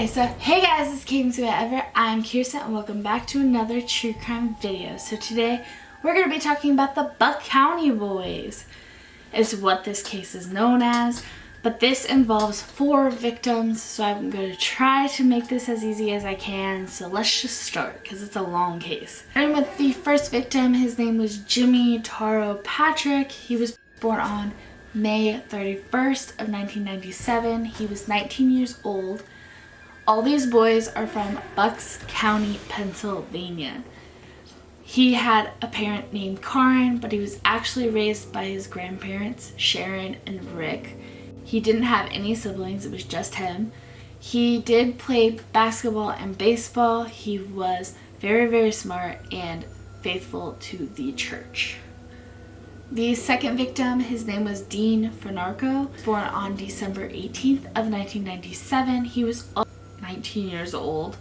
Okay, so hey guys, it's Kate and Whatever. I'm Kirsten and welcome back to another true crime video. So today we're going to be talking about the Buck County Boys, is what this case is known as. But this involves 4 victims, so I'm going to try to make this as easy as I can. So let's just start, because it's a long case. Starting with the first victim, his name was Jimmy Taro Patrick. He was born on May 31st of 1997. He was 19 years old. All these boys are from Bucks County, Pennsylvania. He had a parent named Karen, but he was actually raised by his grandparents, Sharon and Rick. He didn't have any siblings, it was just him. He did play basketball and baseball. He was very, very smart and faithful to the church. The second victim, his name was Dean Finarco, born on December 18th of 1997. He was 19 years old.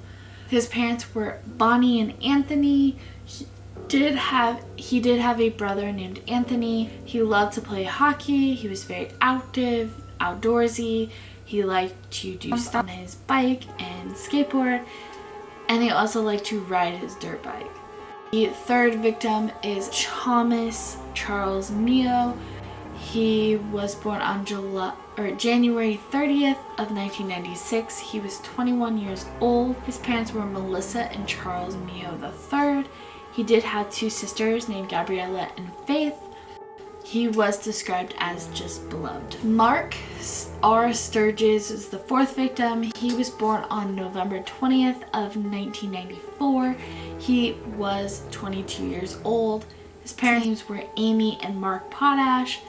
His parents were Bonnie and Anthony. He did have a brother named Anthony. He loved to play hockey. He was very active, outdoorsy. He liked to do stuff on his bike and skateboard, and he also liked to ride his dirt bike. The third victim is Thomas Charles Mio. He was born on January 30th of 1996. He was 21 years old. His parents were Melissa and Charles Mio III. He did have 2 sisters named Gabriella and Faith. He was described as just beloved. Mark R. Sturgis is the 4th victim. He was born on November 20th of 1994. He was 22 years old. His parents' names were Amy and Mark Potash.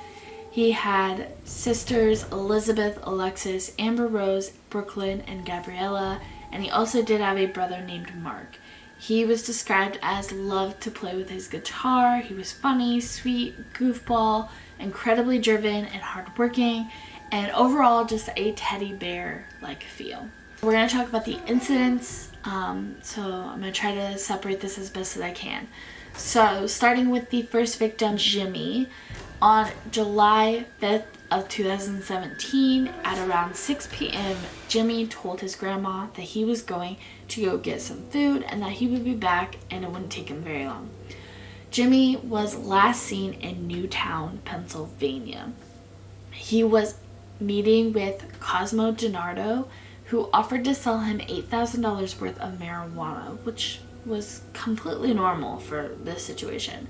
He had sisters Elizabeth, Alexis, Amber Rose, Brooklyn, and Gabriella, and he also did have a brother named Mark. He was described as loved to play with his guitar. He was funny, sweet, goofball, incredibly driven and hardworking, and overall just a teddy bear-like feel. We're going to talk about the incidents, so I'm going to try to separate this as best as I can. So starting with the first victim, Jimmy. On July 5th of 2017, at around 6 p.m., Jimmy told his grandma that he was going to go get some food and that he would be back and it wouldn't take him very long. Jimmy was last seen in Newtown, Pennsylvania. He was meeting with Cosmo DiNardo, who offered to sell him $8,000 worth of marijuana, which was completely normal for this situation.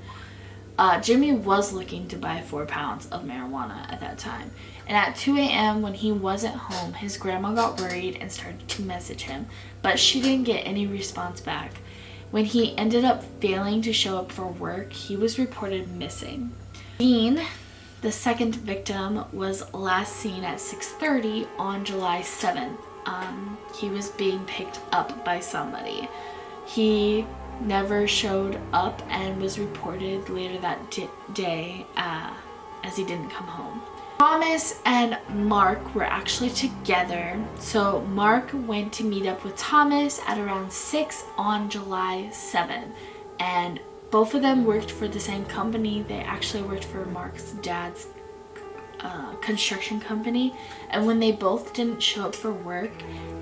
Jimmy was looking to buy 4 pounds of marijuana at that time. And at 2 a.m. when he wasn't home, his grandma got worried and started to message him, but she didn't get any response back. When he ended up failing to show up for work, he was reported missing. Dean, the second victim, was last seen at 6:30 on July 7th. He was being picked up by somebody. He never showed up and was reported later that day as he didn't come home. Thomas and Mark were actually together. So Mark went to meet up with Thomas at around 6 on July 7th, and both of them worked for the same company. They actually worked for Mark's dad's construction company, and when they both didn't show up for work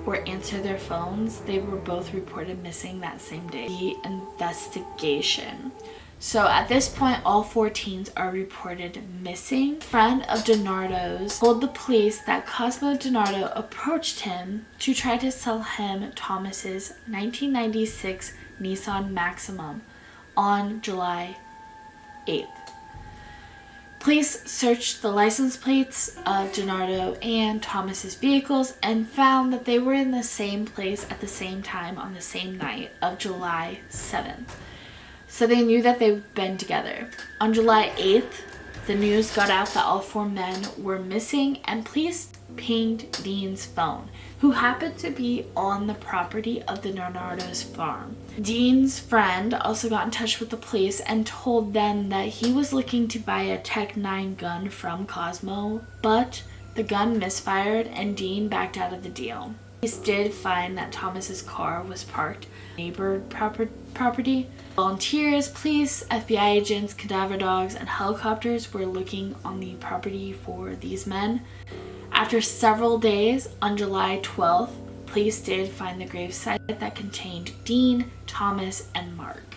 or answer their phones, they were both reported missing that same day. The investigation. So at this point, all 4 teens are reported missing. A friend of DiNardo's told the police that Cosmo DiNardo approached him to try to sell him Thomas's 1996 Nissan Maximum on July 8th. Police searched the license plates of DiNardo and Thomas's vehicles and found that they were in the same place at the same time on the same night of July 7th. So they knew that they'd been together. On July 8th, the news got out that all 4 men were missing, and police pinged Dean's phone, who happened to be on the property of the DiNardo's farm. Dean's friend also got in touch with the police and told them that he was looking to buy a Tech-9 gun from Cosmo, but the gun misfired and Dean backed out of the deal. Police did find that Thomas's car was parked on neighbor property. Volunteers, police, FBI agents, cadaver dogs, and helicopters were looking on the property for these men. After several days, on July 12th, police did find the gravesite that contained Dean, Thomas, and Mark.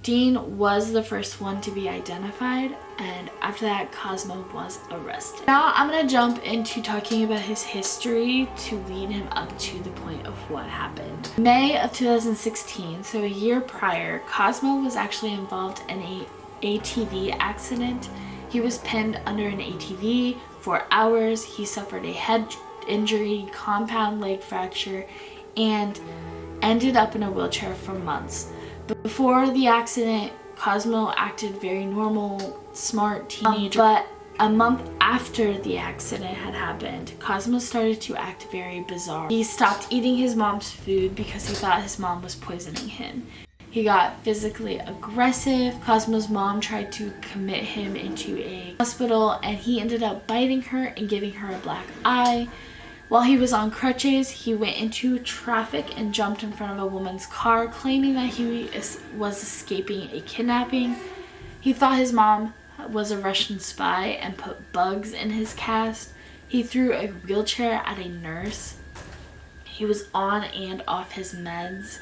Dean was the first one to be identified, and after that, Cosmo was arrested. Now I'm going to jump into talking about his history to lead him up to the point of what happened. May of 2016, so a year prior, Cosmo was actually involved in an ATV accident. He was pinned under an ATV for hours. He suffered a head injury, compound leg fracture, and ended up in a wheelchair for months. Before the accident, Cosmo acted very normal, smart teenager. But a month after the accident had happened, Cosmo started to act very bizarre. He stopped eating his mom's food because he thought his mom was poisoning him. He got physically aggressive. Cosmo's mom tried to commit him into a hospital, and he ended up biting her and giving her a black eye. While he was on crutches, he went into traffic and jumped in front of a woman's car, claiming that he was escaping a kidnapping. He thought his mom was a Russian spy and put bugs in his cast. He threw a wheelchair at a nurse. He was on and off his meds.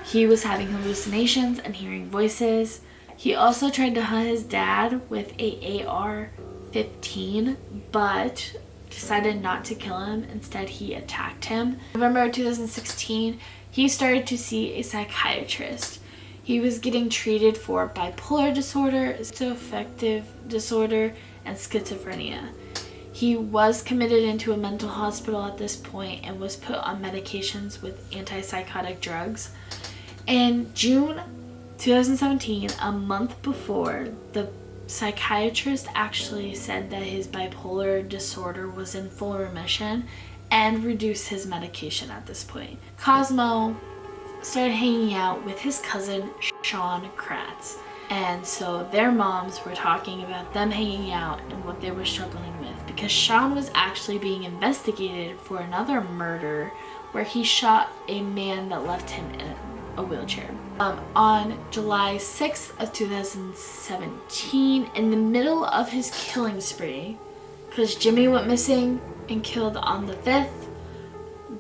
He was having hallucinations and hearing voices. He also tried to hunt his dad with a AR-15, but decided not to kill him. Instead, he attacked him. November 2016, he started to see a psychiatrist. He was getting treated for bipolar disorder, schizoaffective disorder, and schizophrenia. He was committed into a mental hospital at this point and was put on medications with antipsychotic drugs. In June 2017, a month before, the psychiatrist actually said that his bipolar disorder was in full remission and reduced his medication at this point. Cosmo started hanging out with his cousin Sean Kratz, and so their moms were talking about them hanging out and what they were struggling with, because Sean was actually being investigated for another murder where he shot a man that left him in a wheelchair. On July 6th of 2017, in the middle of his killing spree, because Jimmy went missing and killed on the 5th,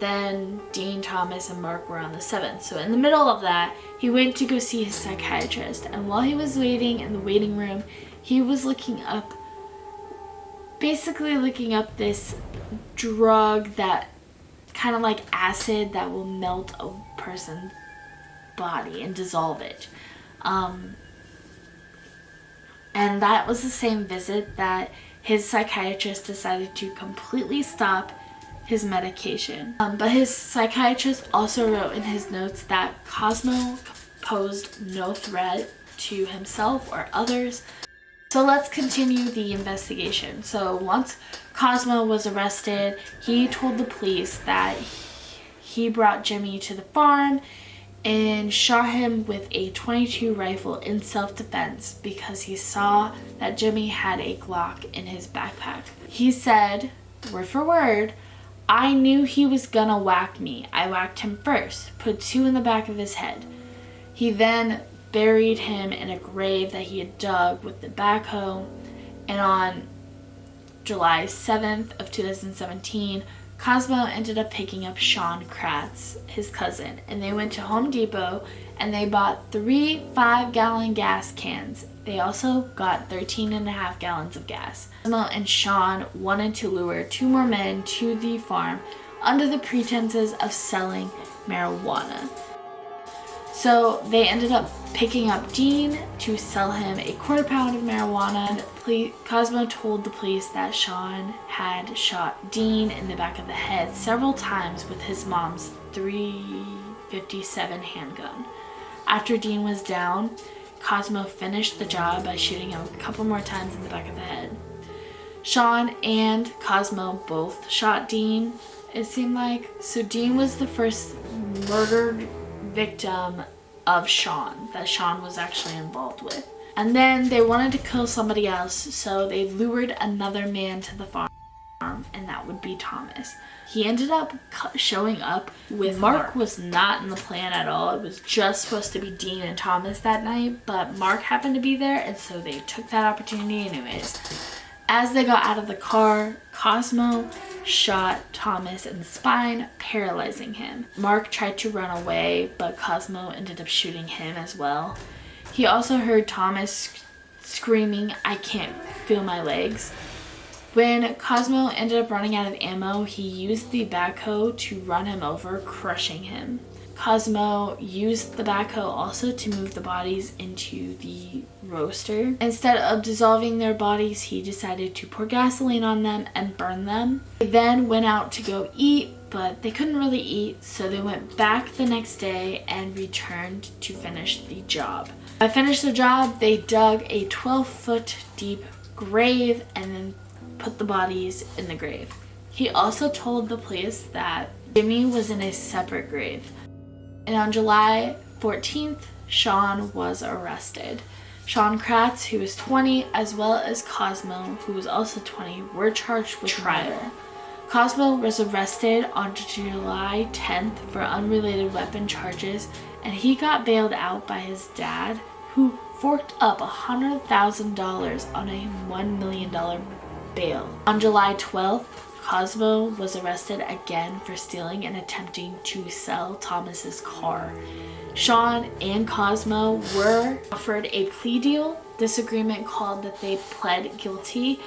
then Dean, Thomas, and Mark were on the 7th. So in the middle of that, he went to go see his psychiatrist, and while he was waiting in the waiting room, he was basically looking up this drug that kind of like acid that will melt a person's body and dissolve it. And that was the same visit that his psychiatrist decided to completely stop his medication. But his psychiatrist also wrote in his notes that Cosmo posed no threat to himself or others. So let's continue the investigation. So once Cosmo was arrested, he told the police that he brought Jimmy to the farm and shot him with a .22 rifle in self-defense because he saw that Jimmy had a Glock in his backpack. He said, word for word, "I knew he was gonna whack me. I whacked him first, put 2 in the back of his head." He then buried him in a grave that he had dug with the backhoe, and on July 7th of 2017, Cosmo ended up picking up Sean Kratz, his cousin, and they went to Home Depot and they bought 3 5-gallon gas cans. They also got 13.5 gallons of gas. Cosmo and Sean wanted to lure 2 more men to the farm under the pretenses of selling marijuana. So they ended up picking up Dean to sell him a .25 pound of marijuana. Cosmo told the police that Sean had shot Dean in the back of the head several times with his mom's .357 handgun. After Dean was down, Cosmo finished the job by shooting him a couple more times in the back of the head. Sean and Cosmo both shot Dean, it seemed like. So Dean was the first murdered victim of Sean that Sean was actually involved with. And then they wanted to kill somebody else, so they lured another man to the farm, and that would be Thomas. He ended up showing up with Mark. Was not in the plan at all. It was just supposed to be Dean and Thomas that night, but Mark happened to be there, and so they took that opportunity anyways. As they got out of the car, Cosmo shot Thomas in the spine, paralyzing him. Mark tried to run away, but Cosmo ended up shooting him as well. He also heard Thomas screaming, "I can't feel my legs." When Cosmo ended up running out of ammo, he used the backhoe to run him over, crushing him. Cosmo used the backhoe also to move the bodies into the roaster. Instead of dissolving their bodies, he decided to pour gasoline on them and burn them. They then went out to go eat, but they couldn't really eat, so they went back the next day and returned to finish the job. To finish the job, they dug a 12-foot deep grave and then put the bodies in the grave. He also told the police that Jimmy was in a separate grave. And on July 14th, Sean was arrested. Sean Kratz, who was 20, as well as Cosmo, who was also 20, were charged with trial. Cosmo was arrested on July 10th for unrelated weapon charges, and he got bailed out by his dad, who forked up $100,000 on a $1 million bail. On July 12th, Cosmo was arrested again for stealing and attempting to sell Thomas's car. Sean and Cosmo were offered a plea deal. This agreement called that they pled guilty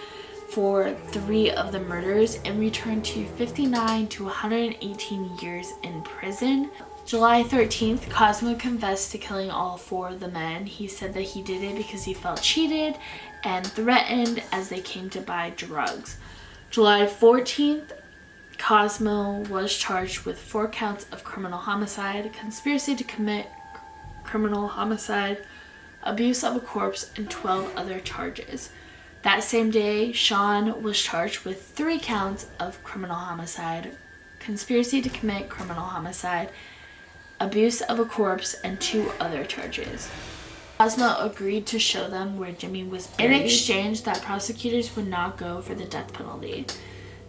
for 3 of the murders in return to 59 to 118 years in prison. July 13th, Cosmo confessed to killing all 4 of the men. He said that he did it because he felt cheated and threatened as they came to buy drugs. July 14th, Cosmo was charged with 4 counts of criminal homicide, conspiracy to commit criminal homicide, abuse of a corpse, and 12 other charges. That same day, Sean was charged with 3 counts of criminal homicide, conspiracy to commit criminal homicide, abuse of a corpse, and 2 other charges. Cosmo agreed to show them where Jimmy was buried. In exchange, that prosecutors would not go for the death penalty.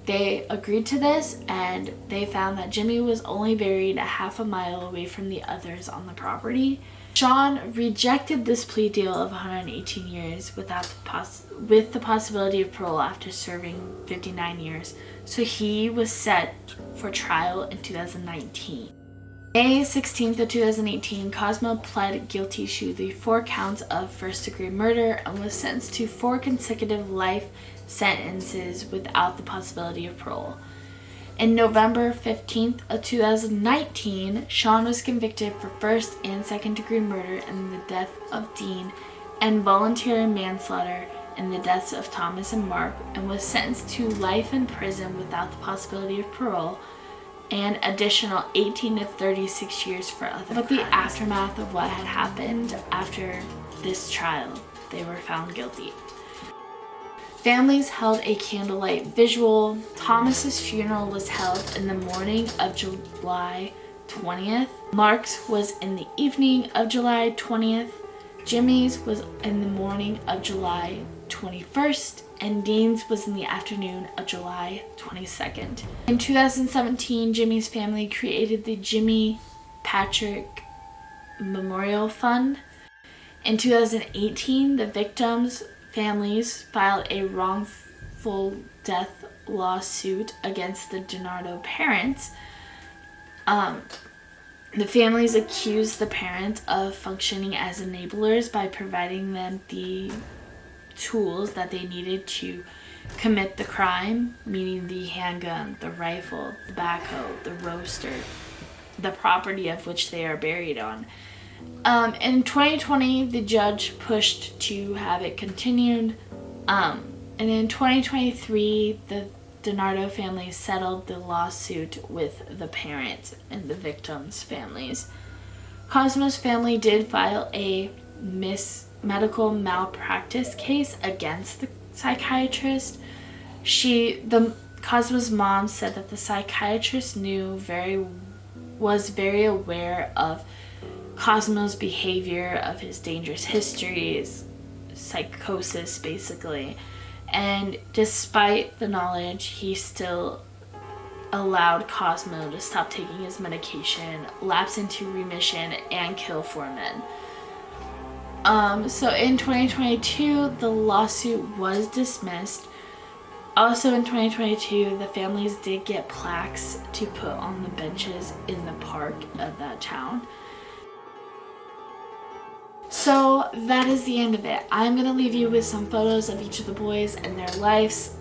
They agreed to this, and they found that Jimmy was only buried a half a mile away from the others on the property. Sean rejected this plea deal of 118 years with the possibility of parole after serving 59 years, so he was set for trial in 2019. May 16th of 2018, Cosmo pled guilty to the 4 counts of first-degree murder and was sentenced to 4 consecutive life sentences without the possibility of parole. In November 15th of 2019, Sean was convicted for first and second-degree murder in the death of Dean and voluntary manslaughter in the deaths of Thomas and Mark, and was sentenced to life in prison without the possibility of parole, and additional 18 to 36 years for other crimes. But the aftermath of what had happened after this trial, they were found guilty. Families held a candlelight vigil. Thomas's funeral was held in the morning of July 20th. Mark's was in the evening of July 20th. Jimmy's was in the morning of July 21st. And Dean's was in the afternoon of July 22nd. In 2017, Jimmy's family created the Jimmy Patrick Memorial Fund. In 2018, the victims' families filed a wrongful death lawsuit against the DiNardo parents. The families accused the parents of functioning as enablers by providing them the tools that they needed to commit the crime, meaning the handgun, the rifle, the backhoe, the roaster, the property of which they are buried on. In 2020, the judge pushed to have it continued, and in 2023, the DiNardo family settled the lawsuit with the parents and the victims' families. Cosmo's family did file a medical malpractice case against the psychiatrist. Cosmo's mom said that the psychiatrist was very aware of Cosmo's behavior, of his dangerous history, his psychosis basically, and despite the knowledge, he still allowed Cosmo to stop taking his medication, lapse into remission, and kill 4 men. So in 2022, the lawsuit was dismissed. Also in 2022, the families did get plaques to put on the benches in the park of that town. So that is the end of it. I'm going to leave you with some photos of each of the boys and their lives.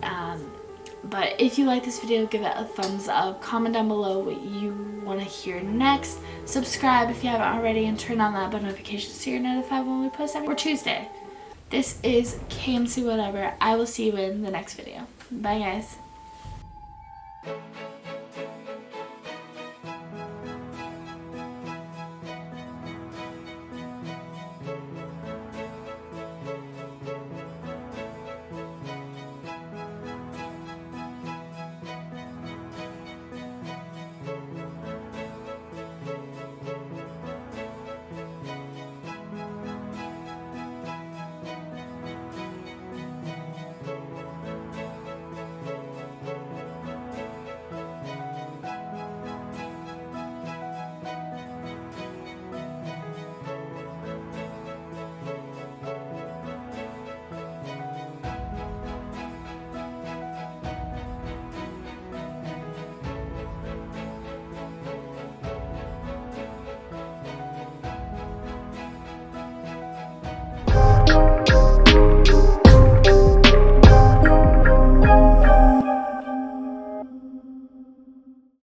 But if you like this video, give it a thumbs up. Comment down below what you want to hear next. Subscribe if you haven't already, and turn on that bell notification so you're notified when we post every Tuesday. This is KMC Whatever. I will see you in the next video. Bye guys.